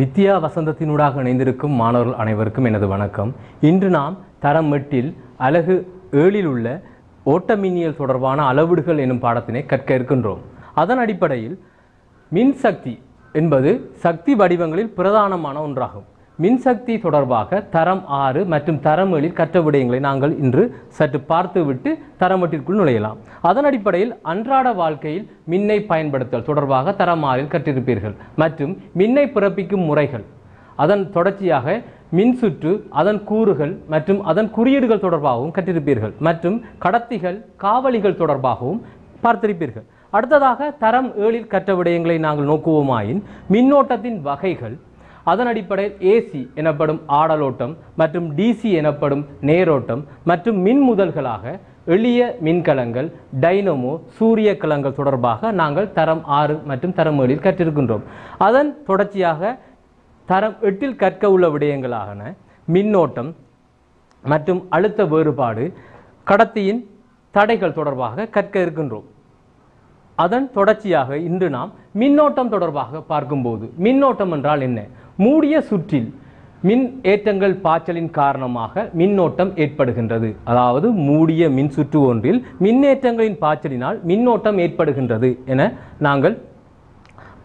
வித்யா வசந்தத்தினூடாக இணைந்திருக்கும் மாணவர்கள் அனைவருக்கும் எனது வணக்கம். இன்று நாம் தரம் 8 அலகு 7 உள்ள ஓட்டமின்னியல் தொடர்பான அளவீடுகள் எனும் பாடத்தினை கற்க இருக்கின்றோம். அதன் அடிப்படையில் மின்சக்தி என்பது சக்தி வடிவங்களில் பிரதானமான ஒன்றாகும். மின்சக்தி தொடர்பாக தரம் 6 மற்றும் தரம் 7 கற்ற விடயங்களை நாங்கள் இன்று சற்று பார்த்துவிட்டு தரம் 8ற்குள் நுழையலாம். அதன் அடிப்படையில் அன்றாட வாழ்க்கையில் மின்னை பயன்படுத்தல் தொடர்பாக தரம் 6 கற்றிருப்பீர்கள். மற்றும் மின்னை பிறப்பிக்கும் முறைகள், அதன் தொடர்ச்சியாக மின்சுற்று, அதன் கூறுகள் மற்றும் அதன் குறியீடுகள் தொடர்பாகவும் கற்றிருப்பீர்கள். மற்றும் கடத்திகள், காவலிகள் தொடர்பாகவும் பார்த்திருப்பீர்கள். அடுத்ததாக தரம் 7 கற்ற விடயங்களை நாங்கள் நோக்குவோமாயின் மின்னோட்டத்தின் வகைகள், அதன் அடிப்படையில் ஏசி எனப்படும் ஆடலோட்டம் மற்றும் டிசி எனப்படும் நேரோட்டம் மற்றும் மின் முதல்களாக எளிய மின்கலங்கள், டைனமோ, சூரிய கலங்கள் தொடர்பாக நாங்கள் தரம் 6 மற்றும் தரம் 7 கற்றிருக்கின்றோம். அதன் தொடர்ச்சியாக தரம் 8 கற்க உள்ள விடயங்களான மின்னோட்டம் மற்றும் அழுத்த வேறுபாடு, கடத்தியின் தடைகள் தொடர்பாக கற்க இருக்கின்றோம். அதன் தொடர்ச்சியாக இன்று நாம் மின்னோட்டம் தொடர்பாக பார்க்கும்போது, மின்னோட்டம் என்றால் என்ன? மூடிய சுற்றில் மின் ஏற்றங்கள் பாய்ச்சலின் காரணமாக மின்னோட்டம் ஏற்படுகின்றது. அதாவது மூடிய மின் சுற்று ஒன்றில் மின்னேற்றங்களின் பாய்ச்சலினால் மின்னோட்டம் ஏற்படுகின்றது என நாங்கள்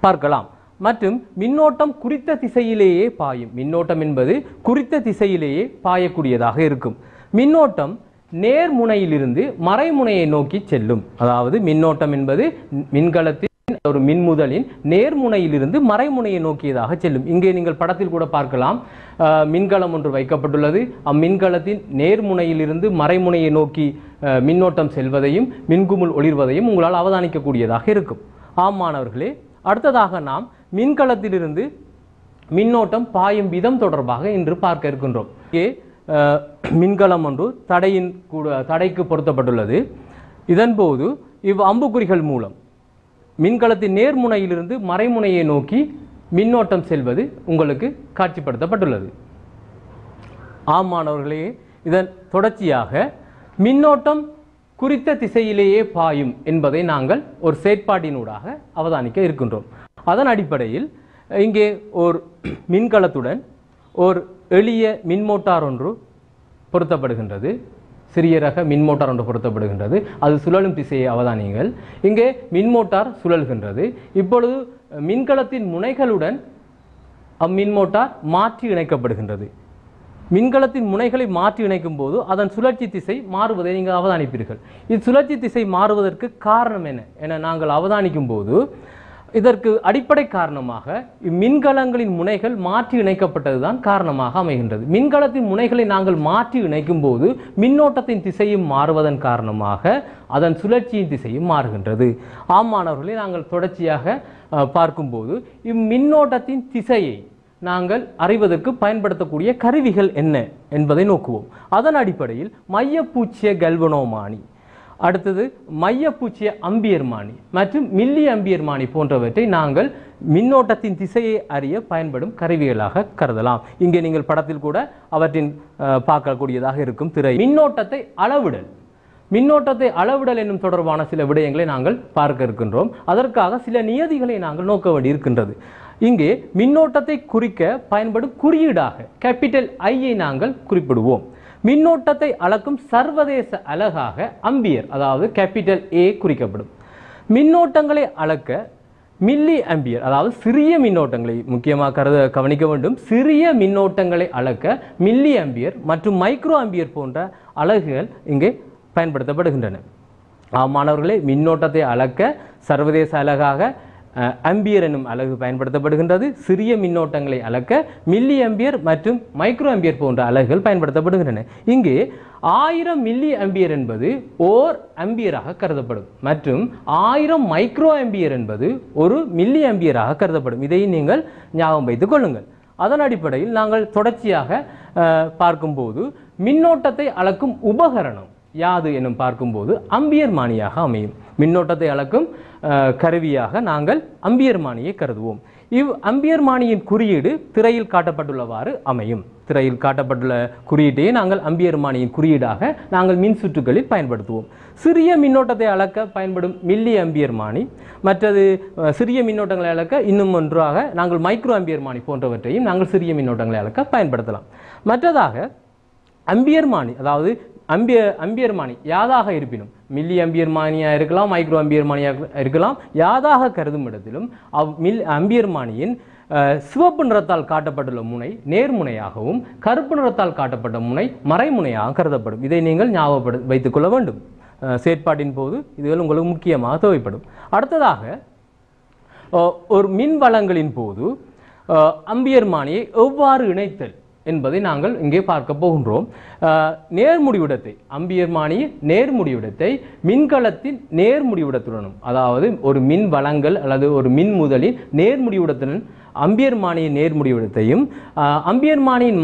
பார்க்கலாம். மற்றும் மின்னோட்டம் குறித்த திசையிலேயே பாயும். மின்னோட்டம் என்பது குறித்த திசையிலேயே பாயக்கூடியதாக இருக்கும். மின்னோட்டம் நேர்முனையிலிருந்து மறைமுனையை நோக்கி செல்லும். அதாவது மின்னோட்டம் என்பது மின்கலத்தின் ஒரு மின்முதலின் நேர்முனையிலிருந்து மறைமுனையை நோக்கியதாக செல்லும். இங்கே நீங்கள் படத்தில் கூட பார்க்கலாம், மின்கலம் ஒன்று வைக்கப்பட்டுள்ளது. அம்மின்கலத்தின் நேர்முனையிலிருந்து மறைமுனையை நோக்கி மின்னோட்டம் செல்வதையும் மின்குமுள் ஒளிர்வதையும் உங்களால் அவதானிக்கக்கூடியதாக இருக்கும். ஆம் மாணவர்களே, அடுத்ததாக நாம் மின்கலத்திலிருந்து மின்னோட்டம் பாயும் விதம் தொடர்பாக இன்று பார்க்க இருக்கின்றோம். இங்கே மின்கலம் ஒன்று தடைக்கு பொருத்தப்பட்டுள்ளது. இதன்போது அம்புக்குறிகள் மூலம் மின்கலத்தின் நேர்முனையிலிருந்து மறைமுனையை நோக்கி மின்னோட்டம் செல்வது உங்களுக்கு காட்சிப்படுத்தப்பட்டுள்ளது. ஆம் மாணவர்களே, இதன் தொடர்ச்சியாக மின்னோட்டம் குறித்த திசையிலேயே பாயும் என்பதை நாங்கள் ஒரு செயற்பாட்டினூடாக அவதானிக்க இருக்கின்றோம். அதன் அடிப்படையில் இங்கே ஒரு மின்கலத்துடன் ஒரு எளிய மின்மோட்டார் ஒன்று பொருத்தப்படுகின்றது. சிறிய ரக மின்மோட்டார் ஒன்று பொருத்தப்படுகின்றது. அது சுழலும் திசையை அவதானியுங்கள். இங்கே மின்மோட்டார் சுழல்கின்றது. இப்பொழுது மின்கலத்தின் முனைகளுடன் அம்மின்மோட்டார் மாற்றி இணைக்கப்படுகின்றது. மின்கலத்தின் முனைகளை மாற்றி இணைக்கும் போது அதன் சுழற்சி திசை மாறுவதை நீங்கள் அவதானிப்பீர்கள். இது சுழற்சி திசை மாறுவதற்கு காரணம் என்ன என நாங்கள் அவதானிக்கும் போது, இதற்கு அடிப்படை காரணமாக மின்கலங்களின் முனைகள் மாற்றி இணைக்கப்பட்டதுதான் காரணமாக அமைகின்றது. மின்கலத்தின் முனைகளை நாங்கள் மாற்றி இணைக்கும் போது மின்னோட்டத்தின் திசையும் மாறுவதன் காரணமாக அதன் சுழற்சியின் திசையும் மாறுகின்றது. ஆம் மாணவர்களை, நாங்கள் தொடர்ச்சியாக பார்க்கும்போது இம்மின்னோட்டத்தின் திசையை நாங்கள் அறிவதற்கு பயன்படுத்தக்கூடிய கருவிகள் என்ன என்பதை நோக்குவோம். அதன் அடிப்படையில் மையப்பூச்சிய கல்வனோமானி, அடுத்தது மையப்பூச்சிய அம்பியர்மானி மற்றும் மில்லி அம்பியர்மானி போன்றவற்றை நாங்கள் மின்னோட்டத்தின் திசையை அறிய பயன்படும் கருவிகளாக கருதலாம். இங்கே நீங்கள் படத்தில் கூட அவற்றின் பார்க்கக்கூடியதாக இருக்கும் திரை. மின்னோட்டத்தை அளவிடல், மின்னோட்டத்தை அளவிடல் என்னும் தொடர்பான சில விடயங்களை நாங்கள் பார்க்க இருக்கின்றோம். அதற்காக சில நியதிகளை நாங்கள் நோக்க வேண்டியிருக்கின்றது. இங்கே மின்னோட்டத்தை குறிக்க பயன்படும் குறியீடாக கேபிட்டல் ஐயை நாங்கள் குறிப்பிடுவோம். மின்னோட்டத்தை அளக்கும் சர்வதேச அலகாக அம்பியர், அதாவது கேபிட்டல் ஏ குறிக்கப்படும். மின்னோட்டங்களை அளக்க மில்லி அம்பியர், அதாவது சிறிய மின்னோட்டங்களை முக்கியமாக கவனிக்க வேண்டும். சிறிய மின்னோட்டங்களை அளக்க மில்லி அம்பியர் மற்றும் மைக்ரோ அம்பியர் போன்ற அலகுகள் இங்கே பயன்படுத்தப்படுகின்றன. மாணவர்களே, மின்னோட்டத்தை அளக்க சர்வதேச அலகாக அம்பியர் என்னும் அலகு பயன்படுத்தப்படுகின்றது. சிறிய மின்னோட்டங்களை அளக்க மில்லி அம்பியர் மற்றும் மைக்ரோ அம்பியர் போன்ற அலகுகள் பயன்படுத்தப்படுகின்றன. இங்கே 1000 மில்லி அம்பியர் என்பது ஓர் அம்பியராக கருதப்படும் மற்றும் 1000 மைக்ரோ அம்பியர் என்பது ஒரு மில்லி அம்பியராக கருதப்படும். இதை நீங்கள் ஞாபகம் வைத்துக் கொள்ளுங்கள். அதன் அடிப்படையில் நாங்கள் தொடர்ச்சியாக பார்க்கும்போது மின்னோட்டத்தை அளக்கும் உபகரணம் யாது எனும் பார்க்கும்போது அம்பியர்மானியாக அமையும். மின்னோட்டத்தை அளக்கும் கருவியாக நாங்கள் அம்பியர்மானியை கருதுவோம். அம்பியர்மானியின் குறியீடு திரையில் காட்டப்பட்டுள்ளவாறு அமையும். திரையில் காட்டப்பட்டுள்ள குறியீட்டையே நாங்கள் அம்பியர்மானியின் குறியீடாக நாங்கள் மின் சுற்றுகளில் பயன்படுத்துவோம். சிறிய மின்னோட்டத்தை அளக்க பயன்படும் மில்லி அம்பியர்மானி, மற்றது சிறிய மின்னோட்டங்களை அளக்க இன்னும் ஒன்றாக நாங்கள் மைக்ரோ அம்பியர்மானி போன்றவற்றையும் நாங்கள் சிறிய மின்னோட்டங்களை அளக்க பயன்படுத்தலாம். மற்றதாக அம்பியர்மானி, அதாவது அம்பியர்மானி யாதாக இருப்பினும், மில்லி அம்பியர்மானியாக இருக்கலாம், மைக்ரோ அம்பியர்மானியாக இருக்கலாம், யாதாக கருதும் இடத்திலும் அம்பியர்மானியின் சிவப்பு நிறத்தால் காட்டப்பட்டுள்ள முனை நேர்முனையாகவும் கருப்பு நிறத்தால் காட்டப்பட்ட முனை மறைமுனையாக கருதப்படும். இதை நீங்கள் ஞாபகப்படுத்தி வைத்துக் கொள்ள வேண்டும். செயற்பாட்டின் போது இதுகள் உங்களுக்கு முக்கியமாக தேவைப்படும். அடுத்ததாக ஒரு மின் வளங்களின் போது அம்பியர்மானியை எவ்வாறு இணைத்தல் என்பதை நாங்கள் இங்கே பார்க்க போகின்றோம். நேர்முடிவிடத்தை, அம்பியர்மானியின் நேர்முடிவிடத்தை மின்கலத்தின் நேர்முடிவிடத்துடனும், அதாவது ஒரு மின் வளங்கள் அல்லது ஒரு மின் முதலின் நேர்முடிவிடத்துடன் அம்பியர்மானியின் நேர்முடிவிடத்தையும் அம்பியர்மானியின்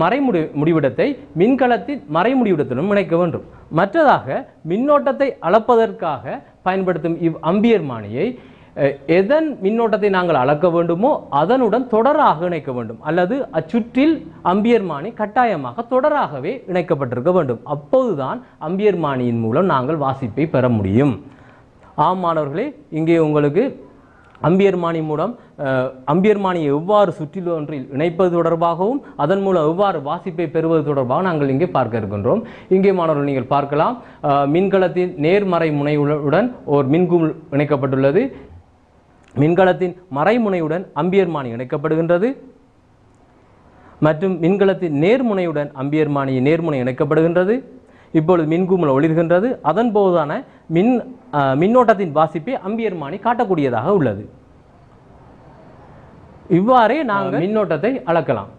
முடிவிடத்தை மின்கலத்தின் மறைமுடிவிடத்துடன் இணைக்க வேண்டும். மற்றதாக மின்னோட்டத்தை அளப்பதற்காக பயன்படுத்தும் அம்பியர்மானியை எதன் மின்னோட்டத்தை நாங்கள் அளக்க வேண்டுமோ அதனுடன் தொடராக இணைக்க வேண்டும், அல்லது அச்சுற்றில் அம்பியர்மானி கட்டாயமாக தொடராகவே இணைக்கப்பட்டிருக்க வேண்டும். அப்போதுதான் அம்பியர்மானியின் மூலம் நாங்கள் வாசிப்பை பெற முடியும். ஆம் மாணவர்களே, இங்கே உங்களுக்கு அம்பியர்மானி மூலம் அம்பியர்மானியை எவ்வாறு சுற்றில் ஒன்றில் இணைப்பது தொடர்பாகவும் அதன் மூலம் எவ்வாறு வாசிப்பை பெறுவது தொடர்பாக நாங்கள் இங்கே பார்க்க இருக்கின்றோம். இங்கே மாணவர்கள் நீங்கள் பார்க்கலாம், மின்கலத்தின் நேர்மறை முனையுடன் ஒரு மின்குமிழ் இணைக்கப்பட்டுள்ளது. மின்கலத்தின் மறைமுனையுடன் அம்பியர்மானி இணைக்கப்படுகின்றது மற்றும் மின்கலத்தின் நேர்முனையுடன் அம்பியர்மானியின் நேர்முனை இணைக்கப்படுகின்றது. இப்பொழுது மின்குமிழ் ஒளிர்கின்றது. அதன் போதான மின்னோட்டத்தின் வாசிப்பை அம்பியர்மானி காட்டக்கூடியதாக உள்ளது. இவ்வாறே நாங்கள் மின்னோட்டத்தை அளக்கலாம்.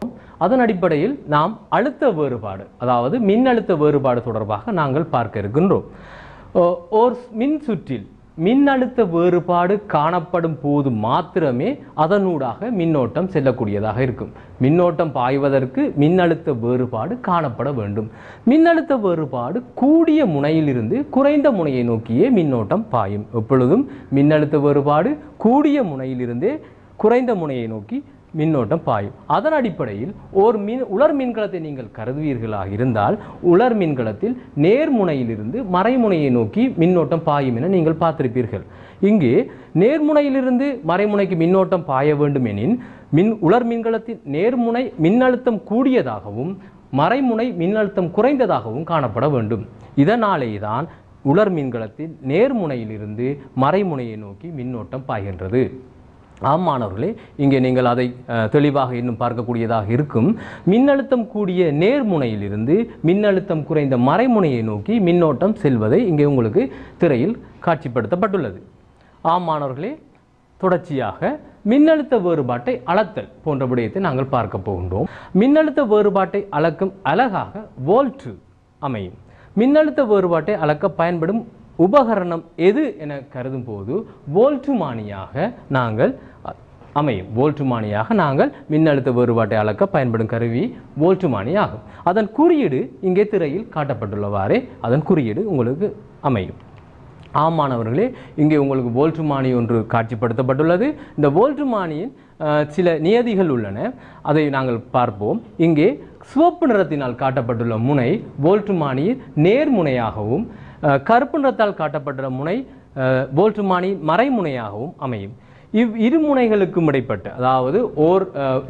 அதன் அடிப்படையில் நாம் அழுத்த வேறுபாடு, அதாவது மின்னழுத்த வேறுபாடு தொடர்பாக நாங்கள் பார்க்க இருக்கின்றோம். ஒரு மின் சுற்றில் மின்னழுத்த வேறுபாடு காணப்படும் போது மாத்திரமே அதனூடாக மின்னோட்டம் செல்லக்கூடியதாக இருக்கும். மின்னோட்டம் பாய்வதற்கு மின்னழுத்த வேறுபாடு காணப்பட வேண்டும். மின்னழுத்த வேறுபாடு கூடிய முனையிலிருந்து குறைந்த முனையை நோக்கியே மின்னோட்டம் பாயும். எப்பொழுதும் மின்னழுத்த வேறுபாடு கூடிய முனையிலிருந்தே குறைந்த முனையை நோக்கி மின்னோட்டம் பாயும். அதன் அடிப்படையில் ஒரு உலர் மின்கலத்தை நீங்கள் கருதுவீர்களாக இருந்தால் உலர் மின்கலத்தில் நேர்முனையிலிருந்து மறைமுனையை நோக்கி மின்னோட்டம் பாயும் என நீங்கள் பார்த்திருப்பீர்கள். இங்கே நேர்முனையிலிருந்து மறைமுனைக்கு மின்னோட்டம் பாய வேண்டும் எனின் உலர் மின்கலத்தின் நேர்முனை மின்னழுத்தம் கூடியதாகவும் மறைமுனை மின்னழுத்தம் குறைந்ததாகவும் காணப்பட வேண்டும். இதனாலே தான் உலர் மின்கலத்தின் நேர்முனையிலிருந்து மறைமுனையை நோக்கி மின்னோட்டம் பாய்கின்றது. ஆம் மாணவர்களே, இங்கே நீங்கள் அதை தெளிவாக இன்னும் பார்க்கக்கூடியதாக இருக்கும். மின்னழுத்தம் கூடிய நேர்முனையிலிருந்து மின்னழுத்தம் குறைந்த மறைமுனையை நோக்கி மின்னோட்டம் செல்வதை இங்கே உங்களுக்கு திரையில் காட்சிப்படுத்தப்பட்டுள்ளது. ஆம் மாணவர்களே, தொடர்ச்சியாக மின்னழுத்த வேறுபாட்டை அளத்தல் போன்ற விடயத்தை நாங்கள் பார்க்க போகின்றோம். மின்னழுத்த வேறுபாட்டை அளக்கும் அலகாக வோல்ட் அமையும். மின்னழுத்த வேறுபாட்டை அளக்க பயன்படும் உபகரணம் எது என கருதும் போது வோல்ட்டுமானியாக நாங்கள் அமையும். வோல்ட்டுமானியாக நாங்கள் மின்னழுத்த வேறுபாட்டை அளக்க பயன்படும் கருவி வோல்ட்டுமானி ஆகும். அதன் குறியீடு இங்கே திரையில் காட்டப்பட்டுள்ளவாறே அதன் குறியீடு உங்களுக்கு அமையும். ஆம் மாணவர்களே, இங்கே உங்களுக்கு வோல்ட்டுமானி ஒன்று காட்சிப்படுத்தப்பட்டுள்ளது. இந்த வோல்ட்டுமானியின் சில நியதிகள் உள்ளன, அதை நாங்கள் பார்ப்போம். இங்கே சிவப்பு நிறத்தினால் காட்டப்பட்டுள்ள முனை வோல்ட்டுமானியின் நேர்முனையாகவும் கருப்பு நிறத்தால் காட்டப்பட்ட முனை வோல்ட்டுமானி மறைமுனையாகவும் அமையும். இரு முனைகளுக்கும் இடைப்பட்ட, அதாவது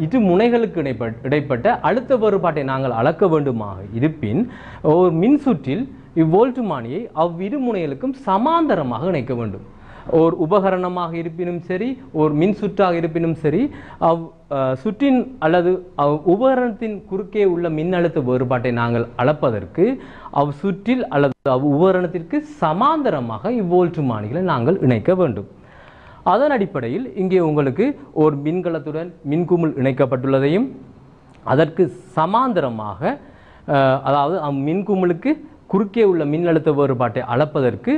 இரு முனைகளுக்கு இடைப்பட்ட அழுத்த வேறுபாட்டை நாங்கள் அளக்க வேண்டுமாக இருப்பின் ஒரு மின்சுற்றில் இவ்வோல்ட்டுமானியை அவ்விரு முனைகளுக்கும் சமாந்தரமாக இணைக்க வேண்டும். ஒரு உபகரணமாக இருப்பினும் சரி, ஒரு மின் சுற்றாக இருப்பினும் சரி, சுற்றின் அல்லது உபகரணத்தின் குறுக்கே உள்ள மின்னழுத்த வேறுபாட்டை நாங்கள் அளப்பதற்கு சுற்றில் அல்லது உபகரணத்திற்கு சமாந்தரமாக இவ்வோல்ட்டுமானிகளை நாங்கள் இணைக்க வேண்டும். அதன் அடிப்படையில் இங்கே உங்களுக்கு ஒரு மின்கலத்துடன் மின்குமிழ் இணைக்கப்பட்டுள்ளதையும் அதற்கு சமாந்தரமாக, அதாவது மின்குமிழுக்கு குறுக்கே உள்ள மின்னழுத்த வேறுபாட்டை அளப்பதற்கு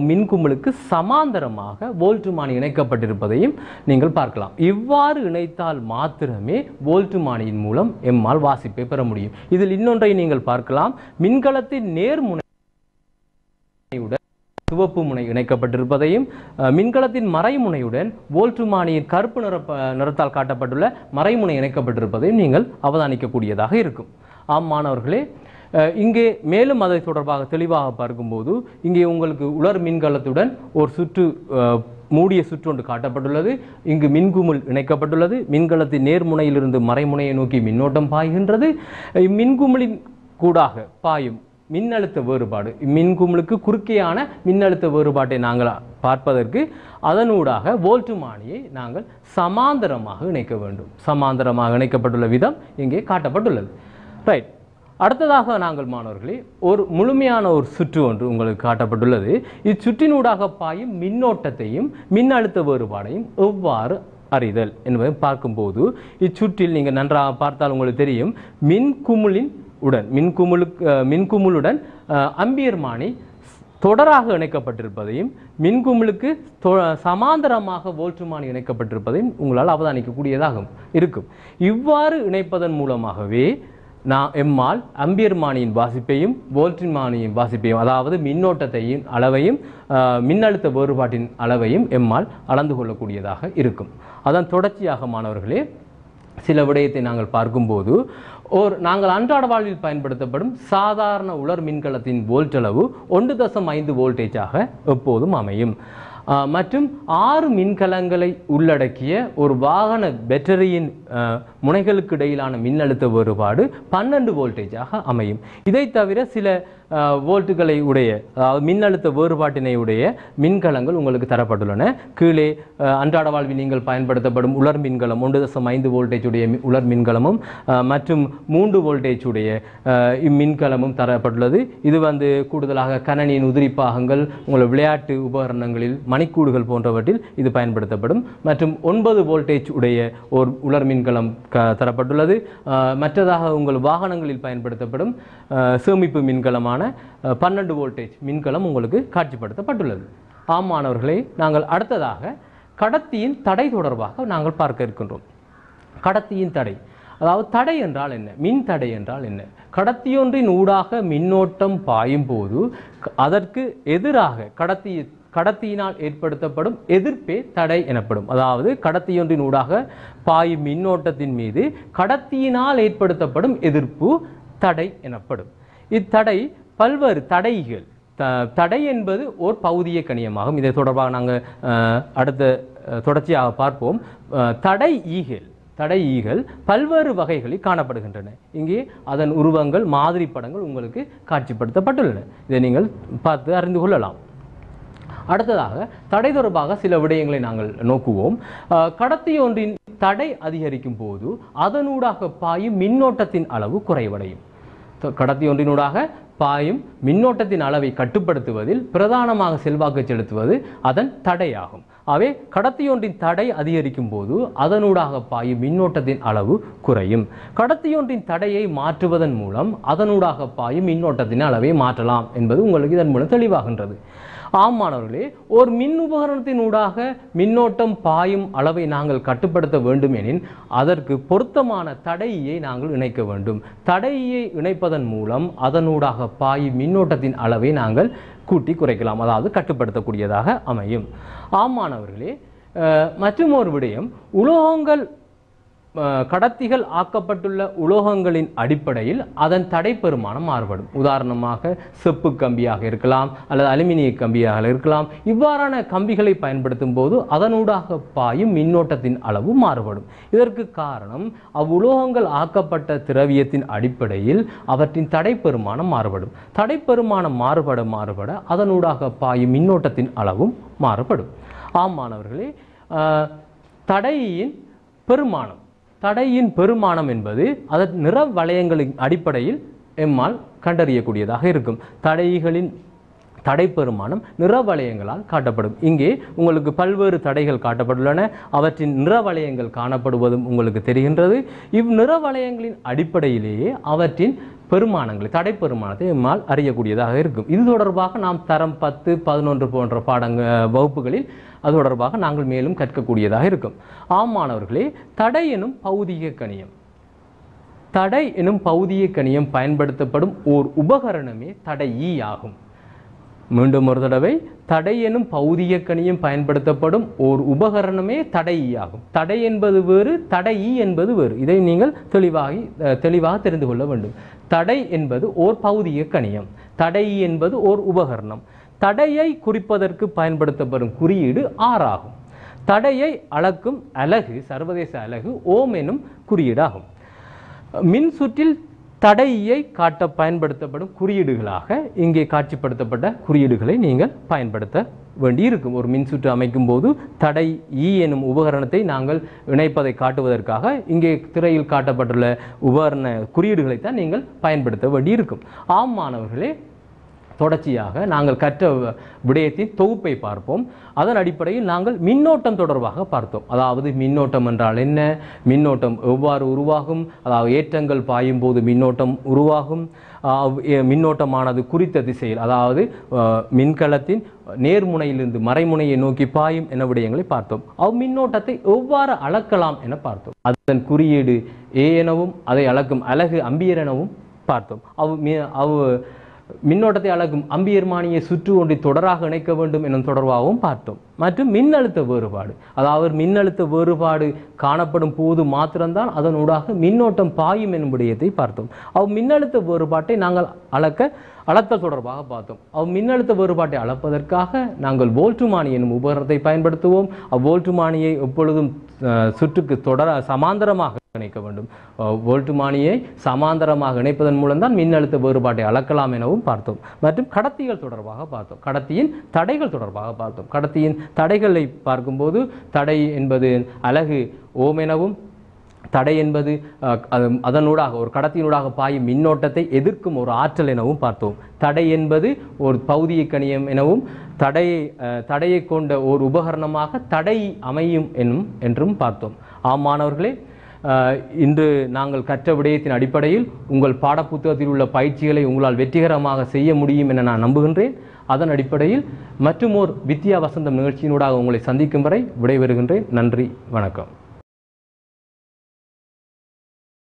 மின்குமிழுக்கு சமாந்தரமாக வோல்ட்டுமானி இணைக்கப்பட்டிருப்பதையும் நீங்கள் பார்க்கலாம். இவ்வாறு இணைத்தால் மாத்திரமே வோல்ட்டுமானியின் மூலம் எம்மால் வாசிப்பை பெற முடியும். இதில் இன்னொன்றை நீங்கள் பார்க்கலாம். மின்கலத்தின் நேர்முனையுடன் சிவப்பு முனை இணைக்கப்பட்டிருப்பதையும் மின்கலத்தின் மறைமுனையுடன் வோல்ட்மானியின் கருப்பு நிறத்தால் காட்டப்பட்டுள்ள மறைமுனை இணைக்கப்பட்டிருப்பதையும் நீங்கள் அவதானிக்கக்கூடியதாக இருக்கும். ஆம் மாணவர்களே, இங்கே மேலும் அதை தொடர்பாக தெளிவாக பார்க்கும்போது இங்கே உங்களுக்கு உலர் மின்கலத்துடன் ஒரு சுற்று மூடிய சுற்று ஒன்று காட்டப்பட்டுள்ளது. இங்கு மின்குமிழ் இணைக்கப்பட்டுள்ளது. மின்கலத்தின் நேர்முனையிலிருந்து மறைமுனையை நோக்கி மின்னோட்டம் பாய்கின்றது. மின்குமிழின் கூடாக பாயும் மின்னழுத்த வேறுபாடு, மின்குமிழுக்கு குறுக்கேயான மின்னழுத்த வேறுபாட்டை நாங்கள் பார்ப்பதற்கு அதனூடாக வோல்ட்மானியை நாங்கள் சமாந்தரமாக இணைக்க வேண்டும். சமாந்தரமாக இணைக்கப்பட்டுள்ள விதம் இங்கே காட்டப்பட்டுள்ளது. ரைட். அடுத்ததாக நாங்கள் மாணவர்களே ஒரு முழுமையான ஒரு சுற்று ஒன்று உங்களுக்கு காட்டப்பட்டுள்ளது. இச்சுற்றினூடாக பாயும் மின்னோட்டத்தையும் மின்னழுத்த வேறுபாடையும் எவ்வாறு அறிதல் என்பதை பார்க்கும்போது இச்சுற்றில் நீங்கள் நன்றாக பார்த்தால் உங்களுக்கு தெரியும், மின்குமிழுடன் அம்பியர்மானி தொடராக இணைக்கப்பட்டிருப்பதையும் மின்குமிழுக்கு சமாந்தரமாக வோல்ட்மானி இணைக்கப்பட்டிருப்பதையும் உங்களால் அவதானிக்கக்கூடியதாக இருக்கும். இவ்வாறு இணைப்பதன் மூலமாகவே எம்மால் அம்பியர்மானியின் வாசிப்பையும் வோல்ட்மானியின் வாசிப்பையும், அதாவது மின்னோட்டத்தையும் அளவையும் மின்னழுத்த வேறுபாட்டின் அளவையும் எம்மால் அளந்து கொள்ளக்கூடியதாக இருக்கும். அதன் தொடர்ச்சியாக மாணவர்களே சில விடயத்தை நாங்கள் பார்க்கும்போது நாங்கள் அன்றாட வாழ்வில் பயன்படுத்தப்படும் சாதாரண உலர் மின்கலத்தின் வோல்ட் அளவு 1.5 வோல்டேஜாக எப்போதும் அமையும். மற்றும் 6 மின்கலங்களை உள்ளடக்கிய ஒரு வாகன பேட்டரியின் முனைகளுக்கு இடையிலான மின்னழுத்த வேறுபாடு 12 வோல்டேஜாக அமையும். இதை தவிர சில வோல்ட்டுகளை உடைய, அதாவது மின்னழுத்த வேறுபாட்டினை உடைய மின்கலங்கள் உங்களுக்கு தரப்பட்டுள்ளன. கீழே அன்றாட வாழ்வில் நீங்கள் பயன்படுத்தப்படும் உலர் மின்கலம் 1.5 வோல்டேஜ் உடைய உலர் மின்கலமும் மற்றும் 3 வோல்டேஜ் உடைய இம்மின்கலமும் தரப்பட்டுள்ளது. இது கூடுதலாக கணனியின் உதிரிப்பாகங்கள், உங்கள் விளையாட்டு உபகரணங்களில் மணிக்கூடுகள் போன்றவற்றில் இது பயன்படுத்தப்படும். மற்றும் 9 வோல்டேஜ் உடைய ஒரு உலர் மின்கலம் தரப்பட்டுள்ளது. மற்றதாக உங்கள் வாகனங்களில் பயன்படுத்தப்படும் சேமிப்பு மின்கலமான 12 வோல்டேஜ் மின்கலம் உங்களுக்கு காட்சிப்படுத்தப்பட்டுள்ளது. ஆம் மாணவர்களே, நாங்கள் அடுத்ததாக கடத்தியின் தடை தொடர்பாக நாங்கள் பார்க்க இருக்கின்றோம். கடத்தியின் தடை, அதாவது தடை என்றால் என்ன, மின் தடை என்றால் என்ன? கடத்தியொன்றின் ஊடாக மின்னோட்டம் பாயும் போது அதற்கு எதிராக கடத்தியினால் ஏற்படுத்தப்படும் எதிர்ப்பே தடை எனப்படும். அதாவது கடத்தியொன்றின் ஊடாக பாயும் மின்னோட்டத்தின் மீது கடத்தியினால் ஏற்படுத்தப்படும் எதிர்ப்பு தடை எனப்படும். இத்தடை பல்வேறு தடைகள், தடை என்பது ஓர் பௌதிய கணியமாகும். இதை தொடர்பாக நாங்கள் அடுத்த தொடர்ச்சியாக பார்ப்போம். தடை ஈகள் பல்வேறு வகைகளில் காணப்படுகின்றன. இங்கே அதன் உருவங்கள், மாதிரி படங்கள் உங்களுக்கு காட்சிப்படுத்தப்பட்டுள்ளன. இதை நீங்கள் பார்த்து அறிந்து கொள்ளலாம். அடுத்ததாக தடை தொடர்பாக சில விடயங்களை நாங்கள் நோக்குவோம். கடத்தி ஒன்றின் தடை அதிகரிக்கும் போது அதனூடாக பாயும் மின்னோட்டத்தின் அளவு குறைவடையும். கடத்தி ஒன்றினூடாக பாயும் மின்னோட்டத்தின் அளவை கட்டுப்படுத்துவதில் பிரதானமாக செல்வாக்கு செலுத்துவது அதன் தடையாகும். அவை கடத்தியொன்றின் தடை அதிகரிக்கும் போது அதனூடாக பாயும் மின்னோட்டத்தின் அளவு குறையும். கடத்தியொன்றின் தடையை மாற்றுவதன் மூலம் அதனூடாக பாயும் மின்னோட்டத்தின் அளவை மாற்றலாம் என்பது உங்களுக்கு இதன் மூலம் தெளிவாகின்றது. ஆம் மாணவர்களே, ஒரு மின் உபகரணத்தின் ஊடாக மின்னோட்டம் பாயும் அளவை நாங்கள் கட்டுப்படுத்த வேண்டும் எனில் அதற்கு பொருத்தமான தடையை நாங்கள் இணைக்க வேண்டும். தடையை இணைப்பதன் மூலம் அதனூடாக பாயும் மின்னோட்டத்தின் அளவை நாங்கள் கூட்டி குறைக்கலாம், அதாவது கட்டுப்படுத்தக்கூடியதாக அமையும். ஆம் மாணவர்களே, மற்றும் ஒரு விடயம், உலோகங்கள் கடத்திகள் ஆக்கப்பட்டுள்ள உலோகங்களின் அடிப்படையில் அதன் தடை பெருமானம் மாறுபடும். உதாரணமாக செப்பு கம்பியாக இருக்கலாம் அல்லது அலுமினிய கம்பியாக இருக்கலாம். இவ்வாறான கம்பிகளை பயன்படுத்தும் போது அதனூடாக பாயும் மின்னோட்டத்தின் அளவு மாறுபடும். இதற்கு காரணம் அவ்வுலோகங்கள் ஆக்கப்பட்ட திரவியத்தின் அடிப்படையில் அவற்றின் தடை பெருமானம் மாறுபடும். தடை பெருமானம் மாறுபட அதனூடாக பாயும் மின்னோட்டத்தின் அளவும் மாறுபடும். ஆம் மாணவர்களே, தடையின் பெருமானம் என்பது அதன் நிற வளையங்களின் அடிப்படையில் எம்மால் கண்டறியக்கூடியதாக இருக்கும். தடைகளின் தடை பெருமானம் நிற வளையங்களால் காட்டப்படும். இங்கே உங்களுக்கு பல்வேறு தடைகள் காட்டப்பட்டுள்ளன. அவற்றின் நிற வளையங்கள் காணப்படுவதும் உங்களுக்கு தெரிகின்றது. இவ்நிற வளையங்களின் அடிப்படையிலேயே அவற்றின் பெருமானங்களை, தடை பெருமானத்தை எம்மால் அறியக்கூடியதாக இருக்கும். இது தொடர்பாக நாம் தரம் 10, 11 போன்ற வகுப்புகளில் அது தொடர்பாக நாங்கள் மேலும் கற்கக்கூடியதாக இருக்கும். ஆம் மாணவர்களே, தடை எனும் பௌதிக கணியம் பயன்படுத்தப்படும் ஓர் உபகரணமே தடையீ ஆகும். மீண்டும் ஒரு தடவை, தடை எனும் பௌதிக கணியம் பயன்படுத்தப்படும் ஓர் உபகரணமே தடையி ஆகும். தடை என்பது வேறு, தடையி என்பது வேறு. இதை நீங்கள் தெளிவாக தெரிந்து கொள்ள வேண்டும். தடை என்பது ஓர் பௌதிக கணியம், தடையி என்பது ஓர் உபகரணம். தடையை குறிப்பதற்கு பயன்படுத்தப்படும் குறியீடு ஆர் ஆகும். தடையை அளக்கும் அலகு, சர்வதேச அலகு ஓம் எனும் குறியீடாகும். மின் சுற்றில் தடையை காட்ட பயன்படுத்தப்படும் குறியீடுகளாக இங்கே காட்சிப்படுத்தப்பட்ட குறியீடுகளை நீங்கள் பயன்படுத்த வேண்டியிருக்கும். ஒரு மின்சுற்று அமைக்கும் போது தடை ஈ எனும் உபகரணத்தை நாங்கள் இணைப்பதை காட்டுவதற்காக இங்கே திரையில் காட்டப்பட்டுள்ள உபகரண குறியீடுகளைத்தான் நீங்கள் பயன்படுத்த வேண்டியிருக்கும். ஆம் மாணவர்களே, தொடர்ச்சியாக நாங்கள் கற்ற விடயத்தின் தொகுப்பை பார்ப்போம். அதன் அடிப்படையில் நாங்கள் மின்னோட்டம் தொடர்பாக பார்த்தோம். அதாவது மின்னோட்டம் என்றால் என்ன, மின்னோட்டம் எவ்வாறு உருவாகும், அதாவது ஏற்றங்கள் பாயும் போது மின்னோட்டம் உருவாகும், மின்னோட்டமானது குறித்த திசையில், அதாவது மின்கலத்தின் நேர்முனையிலிருந்து மறைமுனையை நோக்கி பாயும் என விடயங்களை பார்த்தோம். மின்னோட்டத்தை எவ்வாறு அளக்கலாம் என பார்த்தோம். அதன் குறியீடு ஏ எனவும் அதை அளக்கும் அலகு அம்பியர் எனவும் பார்த்தோம். மின்னோட்டத்தை அளக்கும் அம்பியர்மானியை சுற்று ஒன்றை தொடராக இணைக்க வேண்டும் எனும் தொடர்பாகவும் பார்த்தோம். மற்றும் மின்னழுத்த வேறுபாடு, அதாவது மின்னழுத்த வேறுபாடு காணப்படும் போது மாத்திரம்தான் அதனூடாக மின்னோட்டம் பாயும் எனும் விடயத்தை பார்த்தோம். மின்னழுத்த வேறுபாட்டை நாங்கள் அளத்தல் தொடர்பாக பார்த்தோம். மின்னழுத்த வேறுபாட்டை அளப்பதற்காக நாங்கள் வோல்ட்டுமானி எனும் உபகரணத்தை பயன்படுத்துவோம். வோல்ட்டுமானியை எப்பொழுதும் சுற்றுக்கு சமாந்தரமாக இணைக்க வேண்டும். வோல்ட்டுமானியை சமாந்தரமாக இணைப்பதன் மூலம்தான் மின்னழுத்த வேறுபாட்டை அளக்கலாம் எனவும் பார்த்தோம். மற்றும் கடத்திகள் தொடர்பாக பார்த்தோம். கடத்தியின் தடைகள் தொடர்பாக பார்த்தோம். கடத்தியின் தடைகளை பார்க்கும்போது தடை என்பது அலகு ஓம் எனவும், தடை என்பது அதனூடாக ஒரு கடத்தினூடாக பாயும் மின்னோட்டத்தை எதிர்க்கும் ஒரு ஆற்றல் எனவும் பார்த்தோம். தடை என்பது ஒரு பௌதிக கணியம் எனவும், தடையை கொண்ட ஒரு உபகரணமாக தடை அமையும் என்றும் பார்த்தோம். ஆம் மாணவர்களே, இன்று நாங்கள் கற்ற விடயத்தின் அடிப்படையில் உங்கள் பாடப்புத்தகத்தில் உள்ள பயிற்சிகளை உங்களால் வெற்றிகரமாக செய்ய முடியும் என நான் நம்புகின்றேன். அதன் அடிப்படையில் மற்றும் ஒரு வித்யா வசந்தம் நிகழ்ச்சியினூடாக உங்களை சந்திக்கும் வரை விடைபெறுகின்றேன். நன்றி, வணக்கம்.